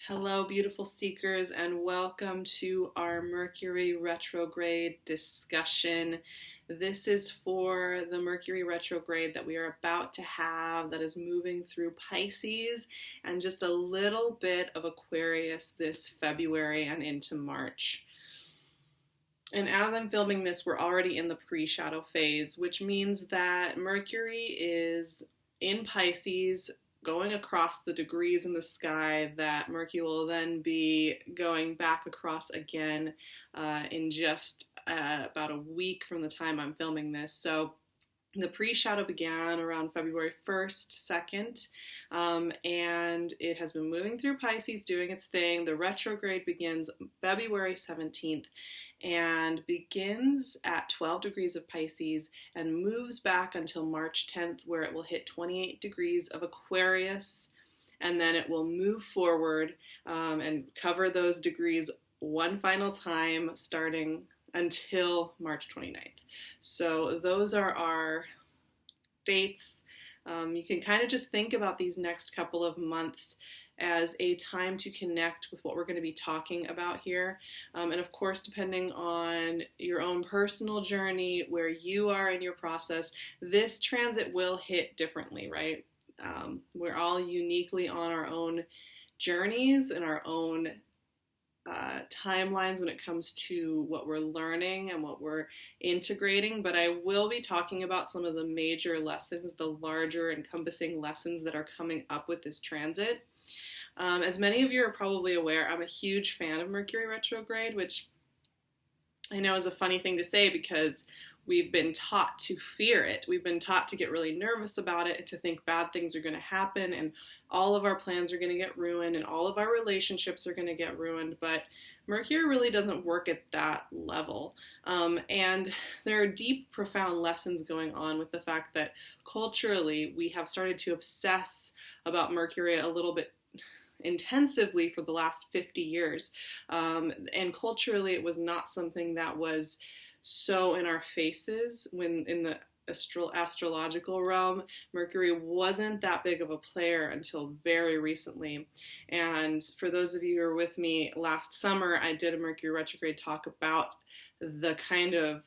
Hello, beautiful seekers, and welcome to our Mercury Retrograde discussion. This is for the Mercury Retrograde that we are about to have that is moving through Pisces and just a little bit of Aquarius this February and into March. And as I'm filming this, we're already in the pre-shadow phase, which means that Mercury is in Pisces, going across the degrees in the sky that Mercury will then be going back across again in just about a week from the time I'm filming this. So the pre-shadow began around February 1st, 2nd, and it has been moving through Pisces, doing its thing. The retrograde begins February 17th and begins at 12 degrees of Pisces and moves back until March 10th, where it will hit 28 degrees of Aquarius, and then it will move forward and cover those degrees one final time starting until March 29th. So those are our dates. You can kind of just think about these next couple of months as a time to connect with what we're going to be talking about here. And of course, depending on your own personal journey, where you are in your process, this transit will hit differently, right? We're all uniquely on our own journeys and our own timelines when it comes to what we're learning and what we're integrating, but I will be talking about some of the major lessons, the larger encompassing lessons that are coming up with this transit. As many of you are probably aware, I'm a huge fan of Mercury retrograde, which I know is a funny thing to say because we've been taught to fear it. We've been taught to get really nervous about it and to think bad things are going to happen and all of our plans are going to get ruined and all of our relationships are going to get ruined. But Mercury really doesn't work at that level. And there are deep, profound lessons going on with the fact that culturally we have started to obsess about Mercury a little bit intensively for the last 50 years. And culturally it was not something that was so in our faces when in the astrological realm. Mercury wasn't that big of a player until very recently. And for those of you who are with me last summer, I did a Mercury retrograde talk about the kind of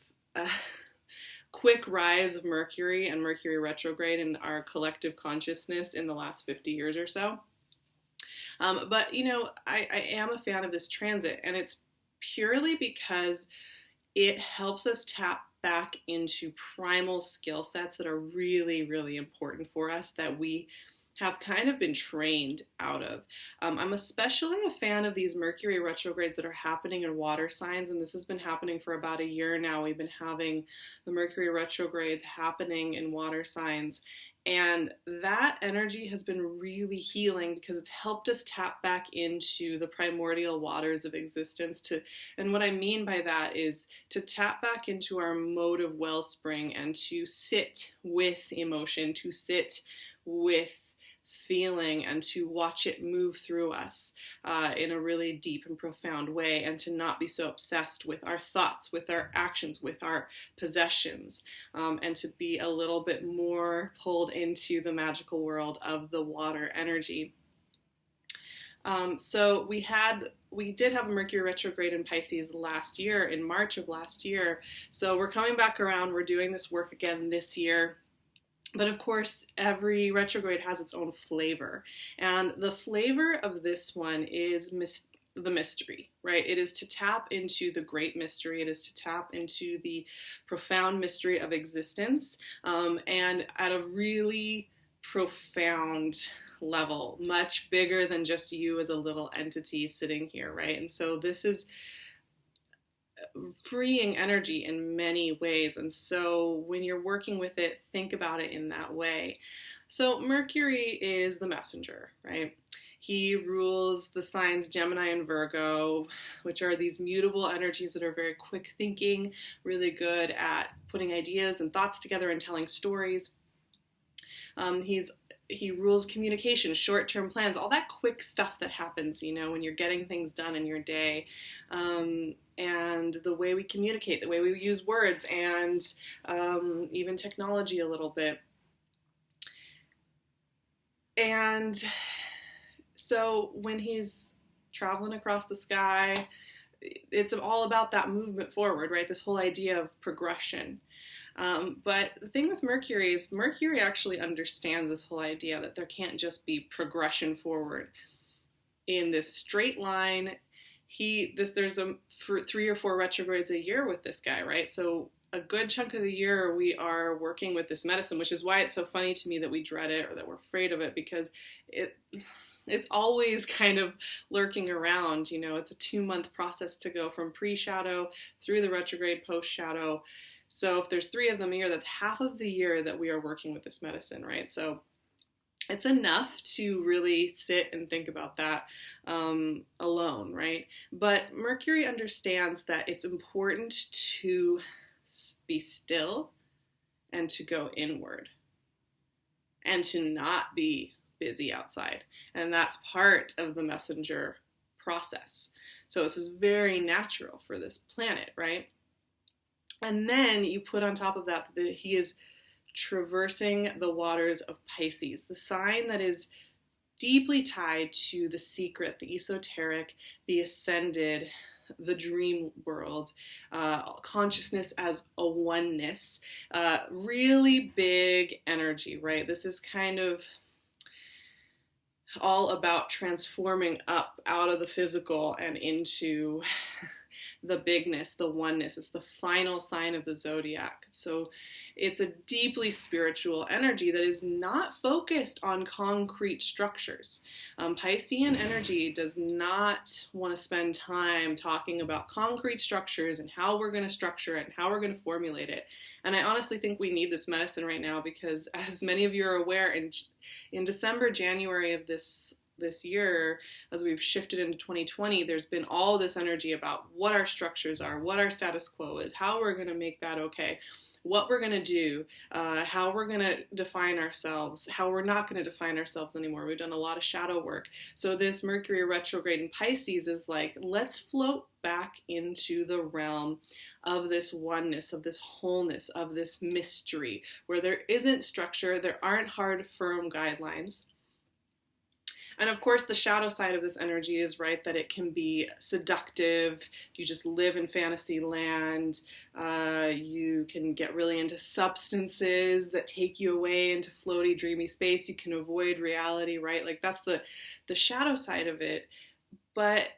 quick rise of Mercury and Mercury retrograde in our collective consciousness in the last 50 years or so. But you know, I am a fan of this transit, and it's purely because it helps us tap back into primal skill sets that are really, really important for us that we have kind of been trained out of. I'm especially a fan of these Mercury retrogrades that are happening in water signs, and this has been happening for about a year now. We've been having the Mercury retrogrades happening in water signs, and that energy has been really healing because it's helped us tap back into the primordial waters of existence. And what I mean by that is to tap back into our motive wellspring and to sit with emotion, to sit with feeling and to watch it move through us in a really deep and profound way, and to not be so obsessed with our thoughts, with our actions, with our possessions, and to be a little bit more pulled into the magical world of the water energy. So we did have a Mercury retrograde in Pisces last year, in March of last year. So we're coming back around. We're doing this work again this year. But of course, every retrograde has its own flavor. And the flavor of this one is the mystery, right? It is to tap into the great mystery. It is to tap into the profound mystery of existence, and at a really profound level, much bigger than just you as a little entity sitting here, right? And so this is freeing energy in many ways, and so when you're working with it, think about it in that way. So Mercury is the messenger, right? He rules the signs Gemini and Virgo, which are these mutable energies that are very quick thinking, really good at putting ideas and thoughts together and telling stories. He rules communication, short-term plans, all that quick stuff that happens, you know, when you're getting things done in your day. And the way we communicate, the way we use words, and even technology a little bit. And so when he's traveling across the sky. It's all about that movement forward, right? This whole idea of progression. But the thing with Mercury is Mercury actually understands this whole idea that there can't just be progression forward in this straight line. There's 3 or 4 retrogrades a year with this guy, right? So a good chunk of the year we are working with this medicine, which is why it's so funny to me that we dread it or that we're afraid of it, because it's always kind of lurking around. It's a 2-month process to go from pre-shadow through the retrograde, post-shadow. So if there's 3 of them a year, that's half of the year that we are working with this medicine, right? So it's enough to really sit and think about that alone, right? But Mercury understands that it's important to be still and to go inward and to not be busy outside. And that's part of the messenger process. So this is very natural for this planet, right? And then you put on top of that he is traversing the waters of Pisces, the sign that is deeply tied to the secret, the esoteric, the ascended, the dream world, consciousness as a oneness, really big energy, right? This is kind of all about transforming up out of the physical and into the bigness, the oneness. It's the final sign of the zodiac. So it's a deeply spiritual energy that is not focused on concrete structures. Piscean energy does not want to spend time talking about concrete structures and how we're going to structure it and how we're going to formulate it. And I honestly think we need this medicine right now because, as many of you are aware, in December, January of this year, as we've shifted into 2020, there's been all this energy about what our structures are, what our status quo is, how we're going to make that okay, what we're going to do, how we're going to define ourselves, how we're not going to define ourselves anymore. We've done a lot of shadow work. So this Mercury retrograde in Pisces is like, let's float back into the realm of this oneness, of this wholeness, of this mystery, where there isn't structure, there aren't hard, firm guidelines. And of course, the shadow side of this energy is, right, that it can be seductive. You just live in fantasy land. You can get really into substances that take you away into floaty, dreamy space. You can avoid reality, right? Like that's the shadow side of it. But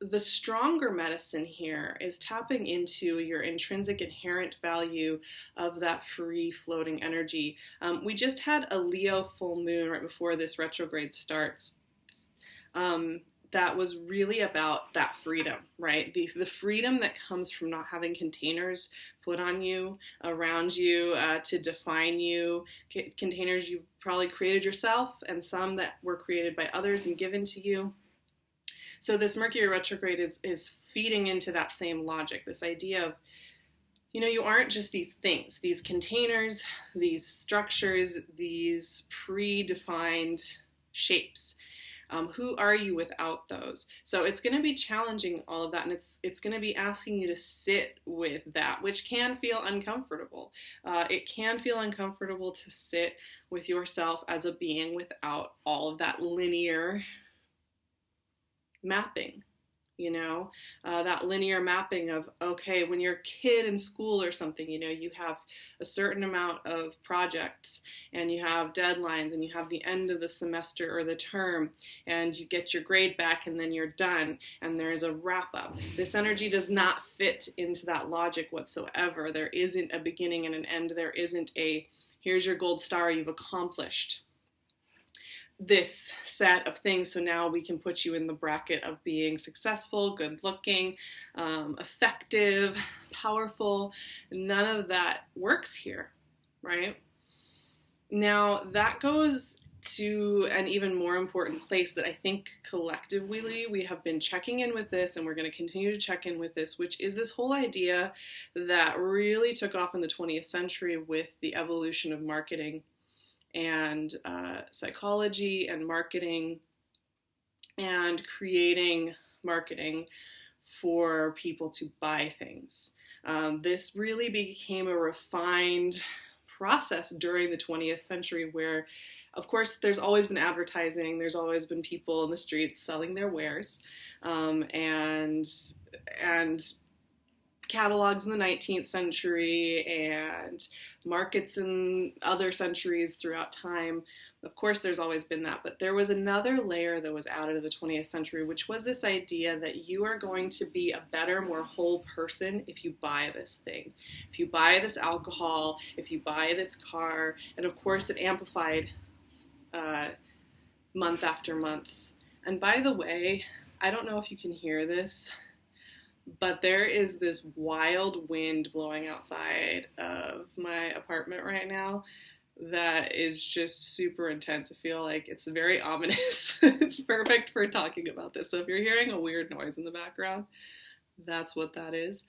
the stronger medicine here is tapping into your intrinsic inherent value of that free floating energy. We just had a Leo full moon right before this retrograde starts. That was really about that freedom, right? The freedom that comes from not having containers put on you, around you, to define you. Containers you've probably created yourself and some that were created by others and given to you. So this Mercury retrograde is feeding into that same logic, this idea of, you aren't just these things, these containers, these structures, these predefined shapes. Who are you without those? So it's going to be challenging all of that, and it's going to be asking you to sit with that, which can feel uncomfortable. It can feel uncomfortable to sit with yourself as a being without all of that linear mapping, that linear mapping of, okay, when you're a kid in school or something, you have a certain amount of projects and you have deadlines and you have the end of the semester or the term and you get your grade back and then you're done and there's a wrap up. This energy does not fit into that logic whatsoever. There isn't a beginning and an end. There isn't here's your gold star, you've accomplished this set of things, so now we can put you in the bracket of being successful, good looking, effective, powerful. None of that works here, right? Now that goes to an even more important place that I think collectively we have been checking in with this, and we're going to continue to check in with this, which is this whole idea that really took off in the 20th century with the evolution of marketing and psychology and marketing and creating marketing for people to buy things. This really became a refined process during the 20th century where, of course, there's always been advertising, there's always been people in the streets selling their wares, and catalogs in the 19th century and markets in other centuries throughout time. Of course, there's always been that, but there was another layer that was added in the 20th century, which was this idea that you are going to be a better, more whole person if you buy this thing, if you buy this alcohol, if you buy this car, and of course it amplified month after month. And by the way, I don't know if you can hear this, but there is this wild wind blowing outside of my apartment right now that is just super intense. I feel like it's very ominous. It's perfect for talking about this. So if you're hearing a weird noise in the background, that's what that is.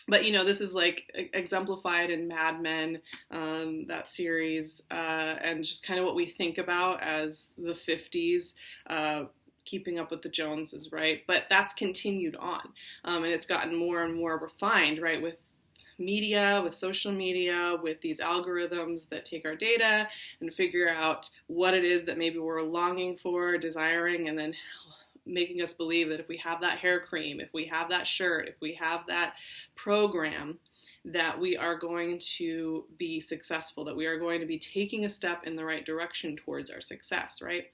But, this is like exemplified in Mad Men, that series, and just kind of what we think about as the 50s, keeping up with the Joneses, right? But that's continued on, and it's gotten more and more refined, right? With media, with social media, with these algorithms that take our data and figure out what it is that maybe we're longing for, desiring, and then making us believe that if we have that hair cream, if we have that shirt, if we have that program, that we are going to be successful, that we are going to be taking a step in the right direction towards our success, right?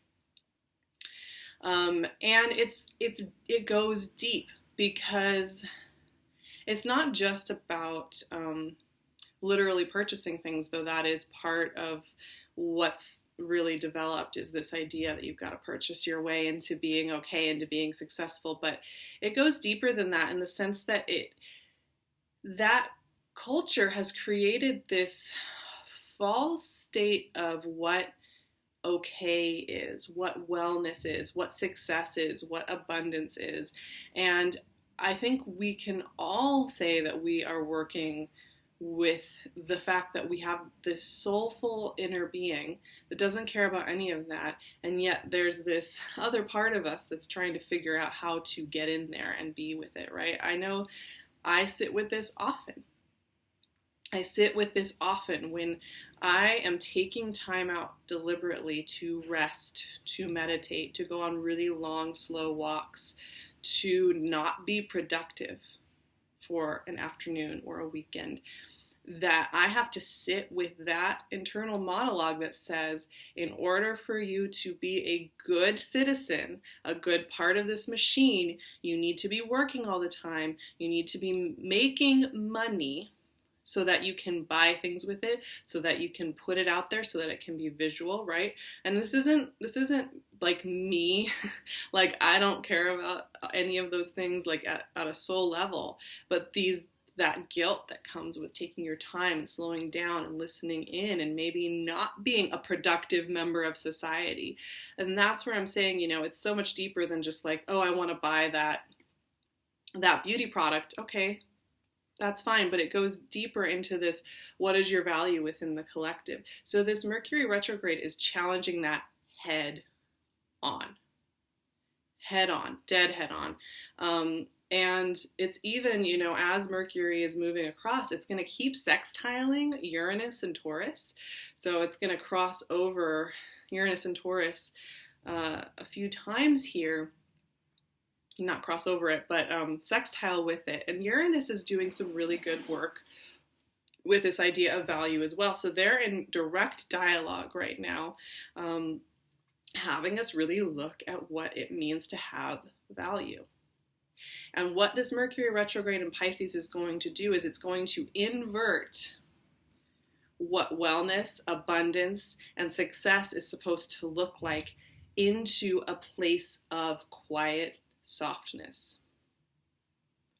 And it goes deep, because it's not just about literally purchasing things, though that is part of what's really developed, is this idea that you've got to purchase your way into being okay, into being successful. But it goes deeper than that, in the sense that that culture has created this false state of what okay is, what wellness is, what success is, what abundance is. And I think we can all say that we are working with the fact that we have this soulful inner being that doesn't care about any of that, and yet there's this other part of us that's trying to figure out how to get in there and be with it, right? I know I sit with this often. When I am taking time out deliberately to rest, to meditate, to go on really long, slow walks, to not be productive for an afternoon or a weekend, that I have to sit with that internal monologue that says, in order for you to be a good citizen, a good part of this machine, you need to be working all the time, you need to be making money, so that you can buy things with it, so that you can put it out there, so that it can be visual, right? And this isn't like me, like I don't care about any of those things like at a soul level, but that guilt that comes with taking your time and slowing down and listening in and maybe not being a productive member of society. And that's where I'm saying, it's so much deeper than just like, oh, I want to buy that beauty product. Okay, that's fine, but it goes deeper into this, what is your value within the collective? So this Mercury retrograde is challenging that head on, dead head on. And it's even, as Mercury is moving across, it's going to keep sextiling Uranus and Taurus. So it's going to cross over Uranus and Taurus a few times here. Not cross over it, but sextile with it. And Uranus is doing some really good work with this idea of value as well. So they're in direct dialogue right now, having us really look at what it means to have value. And what this Mercury retrograde in Pisces is going to do is it's going to invert what wellness, abundance, and success is supposed to look like into a place of quiet softness,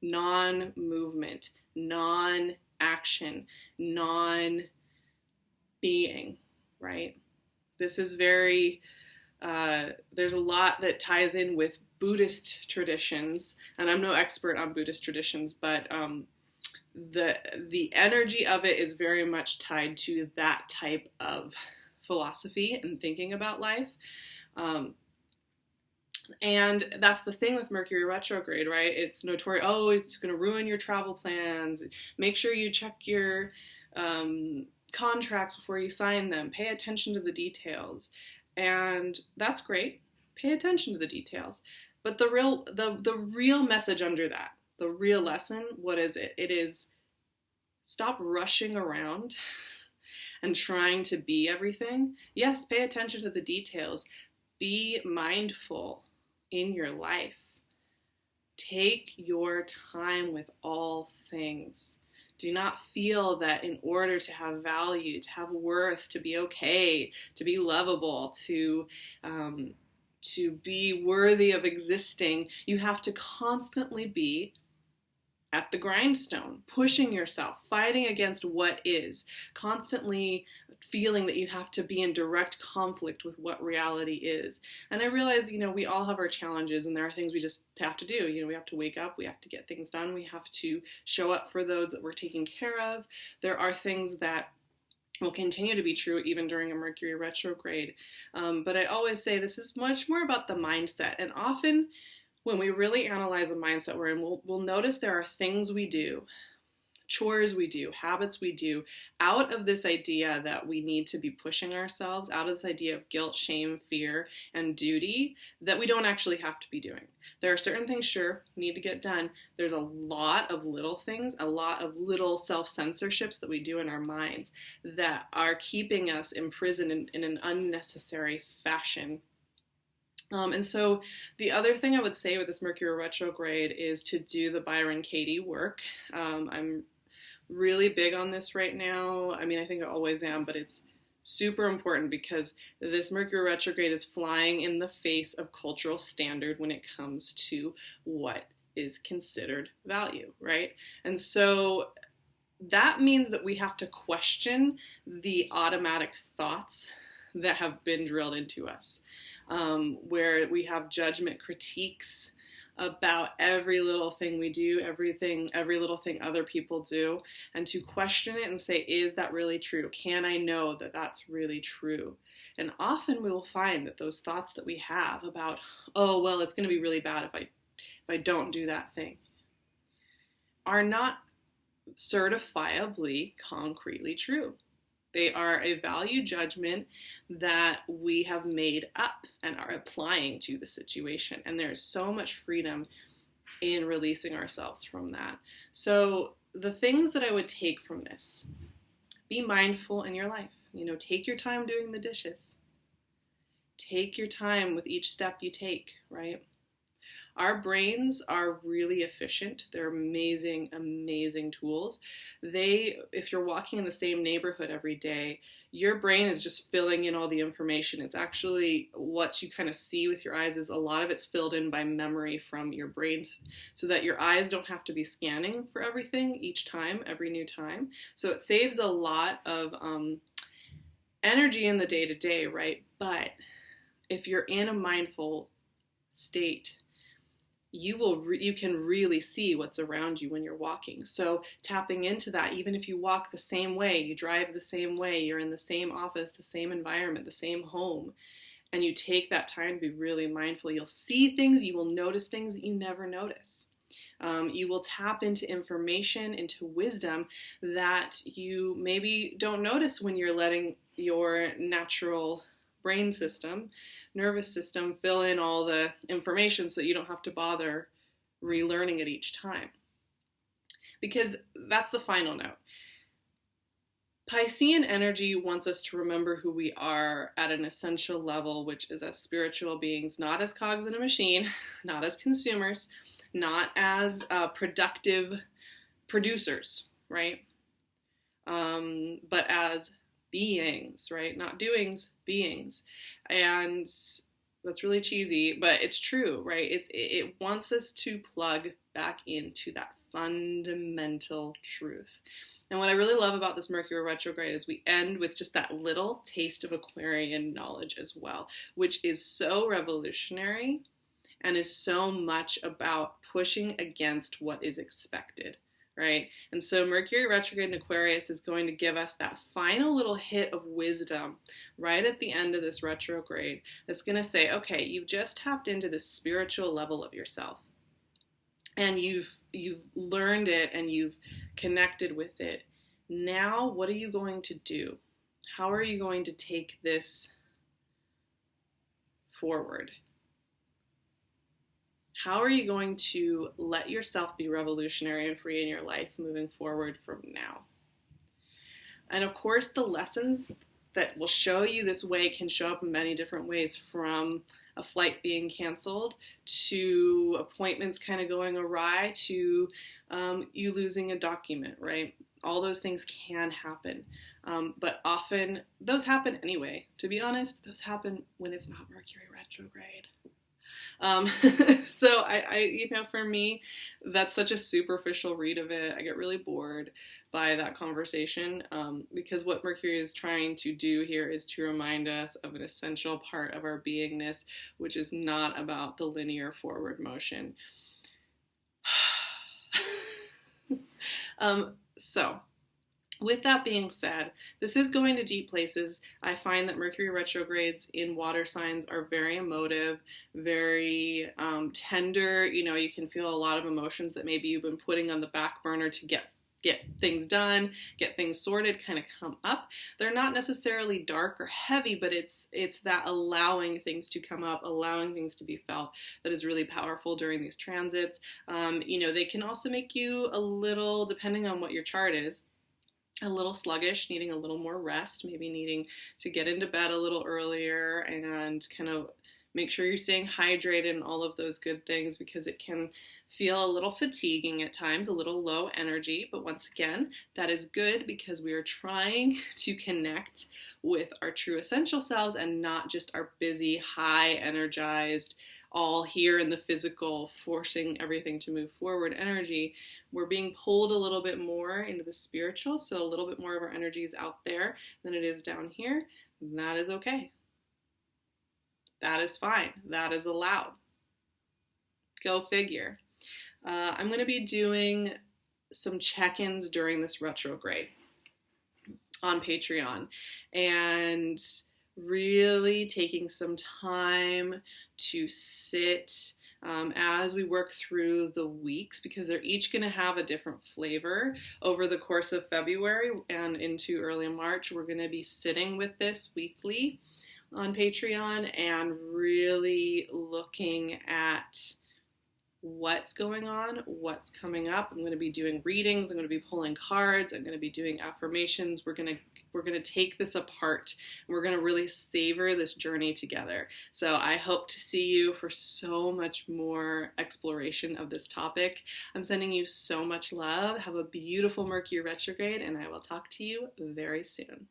non-movement, non-action, non-being, right? This is very, there's a lot that ties in with Buddhist traditions, and I'm no expert on Buddhist traditions, but the energy of it is very much tied to that type of philosophy and thinking about life. And that's the thing with Mercury retrograde, right? It's notorious, it's going to ruin your travel plans. Make sure you check your contracts before you sign them. Pay attention to the details. And that's great. Pay attention to the details. But the real message under that, the real lesson, what is it? It is stop rushing around and trying to be everything. Yes, pay attention to the details. Be mindful in your life. Take your time with all things. Do not feel that in order to have value, to have worth, to be okay, to be lovable, to be worthy of existing, you have to constantly be at the grindstone, pushing yourself, fighting against what is, constantly feeling that you have to be in direct conflict with what reality is. And I realize, we all have our challenges, and there are things we just have to do. We have to wake up, we have to get things done, we have to show up for those that we're taking care of. There are things that will continue to be true even during a Mercury retrograde. But I always say this is much more about the mindset. And often when we really analyze the mindset we're in, we'll notice there are things we do, chores we do, habits we do, out of this idea that we need to be pushing ourselves, out of this idea of guilt, shame, fear, and duty that we don't actually have to be doing. There are certain things, sure, need to get done. There's a lot of little things, a lot of little self-censorships that we do in our minds that are keeping us imprisoned in an unnecessary fashion. And so the other thing I would say with this Mercury retrograde is to do the Byron Katie work. I'm really big on this right now. I mean, I think I always am, but it's super important because this Mercury retrograde is flying in the face of cultural standard when it comes to what is considered value, right? And so that means that we have to question the automatic thoughts that have been drilled into us. Where we have judgment critiques about every little thing we do, every little thing other people do, and to question it and say, is that really true? Can I know that that's really true? And often we will find that those thoughts that we have about, oh, well, it's going to be really bad if I don't do that thing, are not certifiably concretely true. They are a value judgment that we have made up and are applying to the situation. And there's so much freedom in releasing ourselves from that. So the things that I would take from this, be mindful in your life. Take your time doing the dishes. Take your time with each step you take, right? Our brains are really efficient. They're amazing, amazing tools. If you're walking in the same neighborhood every day, your brain is just filling in all the information. It's actually what you kind of see with your eyes is a lot of it's filled in by memory from your brains so that your eyes don't have to be scanning for everything each time, every new time. So it saves a lot of energy in the day-to-day, right? But if you're in a mindful state, you can really see what's around you when you're walking. So tapping into that, even if you walk the same way, you drive the same way, you're in the same office, the same environment, the same home, and you take that time to be really mindful, you'll see things, you will notice things that you never notice. You will tap into information, into wisdom that you maybe don't notice when you're letting your natural brain system, nervous system, fill in all the information so that you don't have to bother relearning it each time. Because that's the final note. Piscean energy wants us to remember who we are at an essential level, which is as spiritual beings, not as cogs in a machine, not as consumers, not as productive producers, right? But as beings, right? Not doings, beings. And that's really cheesy, but it's true, right? It wants us to plug back into that fundamental truth. And what I really love about this Mercury retrograde is we end with just that little taste of Aquarian knowledge as well, which is so revolutionary and is so much about pushing against what is expected. Right? And so Mercury retrograde in Aquarius is going to give us that final little hit of wisdom right at the end of this retrograde that's going to say, okay, you've just tapped into the spiritual level of yourself. And you've learned it and you've connected with it. Now, what are you going to do? How are you going to take this forward? How are you going to let yourself be revolutionary and free in your life moving forward from now? And of course, the lessons that will show you this way can show up in many different ways, from a flight being canceled to appointments kind of going awry to you losing a document, right? All those things can happen. But often those happen anyway. To be honest, those happen when it's not Mercury retrograde. So for me, that's such a superficial read of it. I get really bored by that conversation, because what Mercury is trying to do here is to remind us of an essential part of our beingness, which is not about the linear forward motion. So with that being said, this is going to deep places. I find that Mercury retrogrades in water signs are very emotive, very tender. You can feel a lot of emotions that maybe you've been putting on the back burner to get things done, get things sorted, kind of come up. They're not necessarily dark or heavy, but it's that allowing things to come up, allowing things to be felt, that is really powerful during these transits. They can also make you a little, depending on what your chart is, a little sluggish, needing a little more rest, maybe needing to get into bed a little earlier and kind of make sure you're staying hydrated and all of those good things, because it can feel a little fatiguing at times, a little low energy. But once again, that is good because we are trying to connect with our true essential selves and not just our busy, high energized, all here in the physical, forcing everything to move forward energy. We're being pulled a little bit more into the spiritual, so a little bit more of our energy is out there than it is down here. That is okay. That is fine. That is allowed. Go figure. I'm going to be doing some check-ins during this retrograde on Patreon, and really taking some time to sit as we work through the weeks, because they're each going to have a different flavor over the course of February and into early March. We're going to be sitting with this weekly on Patreon and really looking at what's going on, what's coming up. I'm going to be doing readings. I'm going to be pulling cards. I'm going to be doing affirmations. We're going to take this apart. We're going to really savor this journey together. So I hope to see you for so much more exploration of this topic. I'm sending you so much love. Have a beautiful Mercury retrograde, and I will talk to you very soon.